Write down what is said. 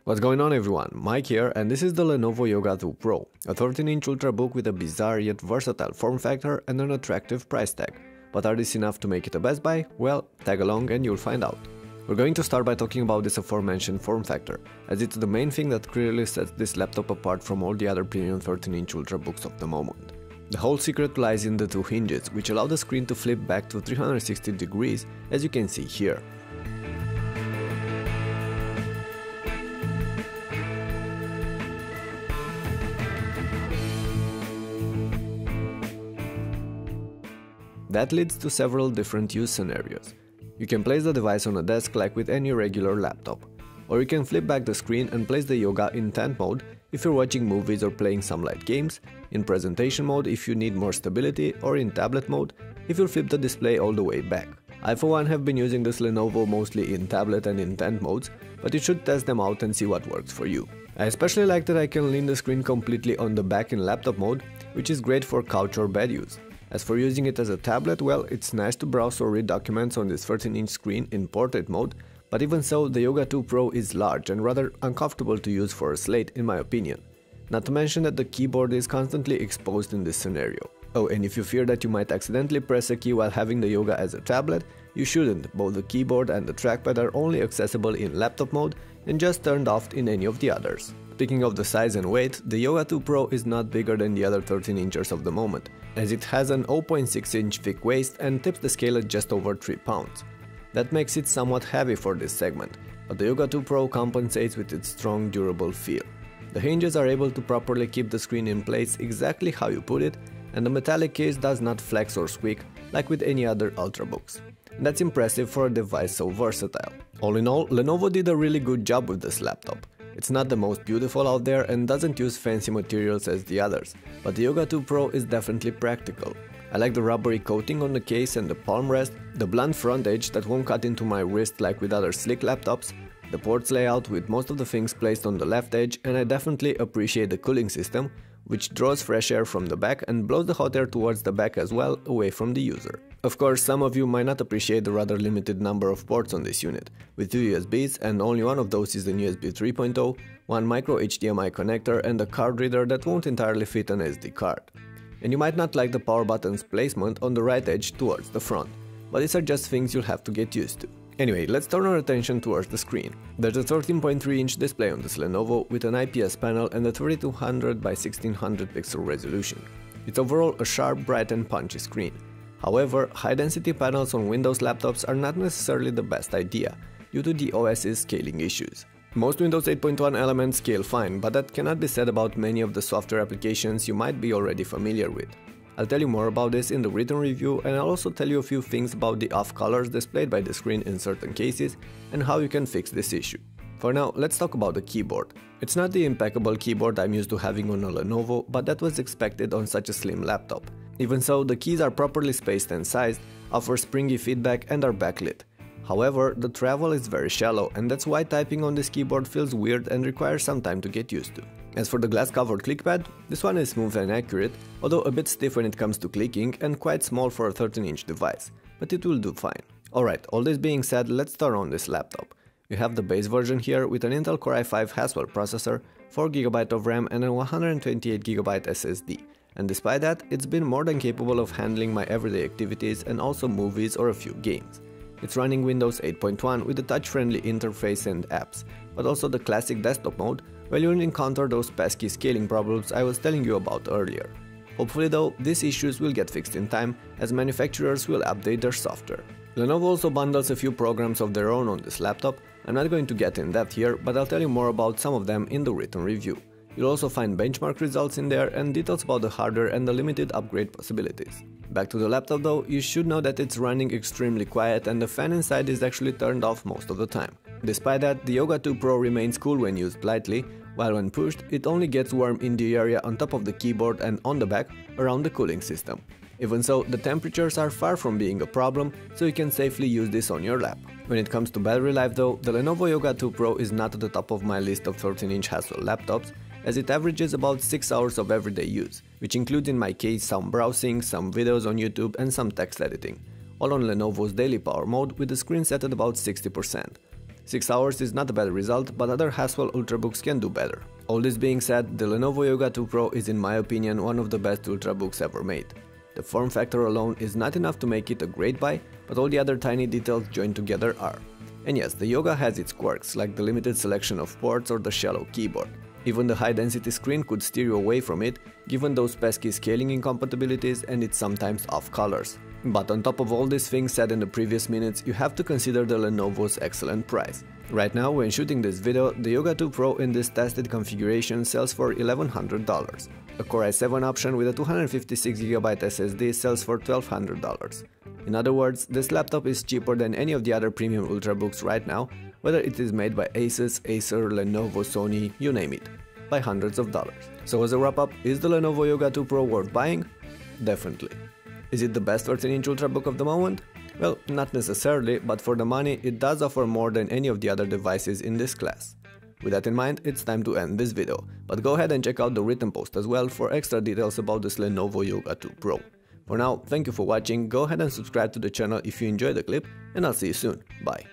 What's going on everyone, Mike here, and this is the Lenovo Yoga 2 Pro, a 13-inch ultrabook with a bizarre yet versatile form factor and an attractive price tag. But are these enough to make it a best buy? Well, tag along and you'll find out. We're going to start by talking about this aforementioned form factor, as it's the main thing that clearly sets this laptop apart from all the other premium 13-inch ultrabooks of the moment. The whole secret lies in the two hinges, which allow the screen to flip back to 360 degrees, as you can see here. That leads to several different use scenarios. You can place the device on a desk like with any regular laptop. Or you can flip back the screen and place the yoga in tent mode if you're watching movies or playing some light games, in presentation mode if you need more stability, or in tablet mode if you'll flip the display all the way back. I for one have been using this Lenovo mostly in tablet and in tent modes, but you should test them out and see what works for you. I especially like that I can lean the screen completely on the back in laptop mode, which is great for couch or bed use. As for using it as a tablet, well, it's nice to browse or read documents on this 13-inch screen in portrait mode, but even so, the Yoga 2 Pro is large and rather uncomfortable to use for a slate in my opinion. Not to mention that the keyboard is constantly exposed in this scenario. Oh, and if you fear that you might accidentally press a key while having the Yoga as a tablet, you shouldn't. Both the keyboard and the trackpad are only accessible in laptop mode and just turned off in any of the others. Speaking of the size and weight, the Yoga 2 Pro is not bigger than the other 13-inchers of the moment, as it has an 0.6-inch thick waist and tips the scale at just over 3 pounds. That makes it somewhat heavy for this segment, but the Yoga 2 Pro compensates with its strong, durable feel. The hinges are able to properly keep the screen in place exactly how you put it, and the metallic case does not flex or squeak like with any other ultrabooks. And that's impressive for a device so versatile. All in all, Lenovo did a really good job with this laptop. It's not the most beautiful out there and doesn't use fancy materials as the others, but the Yoga 2 Pro is definitely practical. I like the rubbery coating on the case and the palm rest, the blunt front edge that won't cut into my wrist like with other slick laptops, the ports layout with most of the things placed on the left edge, and I definitely appreciate the cooling system, which draws fresh air from the back and blows the hot air towards the back as well, away from the user. Of course, some of you might not appreciate the rather limited number of ports on this unit, with 2 USBs and only one of those is an USB 3.0, one micro HDMI connector and a card reader that won't entirely fit an SD card. And you might not like the power button's placement on the right edge towards the front, but these are just things you'll have to get used to. Anyway, let's turn our attention towards the screen. There's a 13.3-inch display on this Lenovo with an IPS panel and a 3200 by 1600 pixel resolution. It's overall a sharp, bright and punchy screen. However, high-density panels on Windows laptops are not necessarily the best idea, due to the OS's scaling issues. Most Windows 8.1 elements scale fine, but that cannot be said about many of the software applications you might be already familiar with. I'll tell you more about this in the written review, and I'll also tell you a few things about the off colors displayed by the screen in certain cases and how you can fix this issue. For now, let's talk about the keyboard. It's not the impeccable keyboard I'm used to having on a Lenovo, but that was expected on such a slim laptop. Even so, the keys are properly spaced and sized, offer springy feedback and are backlit. However, the travel is very shallow, and that's why typing on this keyboard feels weird and requires some time to get used to. As for the glass-covered clickpad, this one is smooth and accurate, although a bit stiff when it comes to clicking and quite small for a 13-inch device, but it will do fine. Alright, all this being said, let's turn on this laptop. We have the base version here with an Intel Core i5 Haswell processor, 4GB of RAM and a 128GB SSD. And despite that, it's been more than capable of handling my everyday activities and also movies or a few games. It's running Windows 8.1 with a touch-friendly interface and apps, but also the classic desktop mode, where you'll encounter those pesky scaling problems I was telling you about earlier. Hopefully though, these issues will get fixed in time, as manufacturers will update their software. Lenovo also bundles a few programs of their own on this laptop. I'm not going to get in depth here, but I'll tell you more about some of them in the written review. You'll also find benchmark results in there and details about the hardware and the limited upgrade possibilities. Back to the laptop though, you should know that it's running extremely quiet and the fan inside is actually turned off most of the time. Despite that, the Yoga 2 Pro remains cool when used lightly, while when pushed, it only gets warm in the area on top of the keyboard and on the back around the cooling system. Even so, the temperatures are far from being a problem, so you can safely use this on your lap. When it comes to battery life though, the Lenovo Yoga 2 Pro is not at the top of my list of 13-inch Haswell laptops, as it averages about 6 hours of everyday use, which includes in my case some browsing, some videos on YouTube and some text editing, all on Lenovo's daily power mode with the screen set at about 60%. 6 hours is not a bad result, but other Haswell ultrabooks can do better. All this being said, the Lenovo Yoga 2 Pro is in my opinion one of the best ultrabooks ever made. The form factor alone is not enough to make it a great buy, but all the other tiny details joined together are. And yes, the Yoga has its quirks, like the limited selection of ports or the shallow keyboard. Even the high-density screen could steer you away from it, given those pesky scaling incompatibilities and its sometimes off colors. But on top of all these things said in the previous minutes, you have to consider the Lenovo's excellent price. Right now, when shooting this video, the Yoga 2 Pro in this tested configuration sells for $1,100. A Core i7 option with a 256GB SSD sells for $1,200. In other words, this laptop is cheaper than any of the other premium ultrabooks right now, whether it is made by Asus, Acer, Lenovo, Sony, you name it, by hundreds of dollars. So as a wrap up, is the Lenovo Yoga 2 Pro worth buying? Definitely. Is it the best 13-inch ultrabook of the moment? Well, not necessarily, but for the money it does offer more than any of the other devices in this class. With that in mind, it's time to end this video, but go ahead and check out the written post as well for extra details about this Lenovo Yoga 2 Pro. For now, thank you for watching, go ahead and subscribe to the channel if you enjoyed the clip, and I'll see you soon, bye.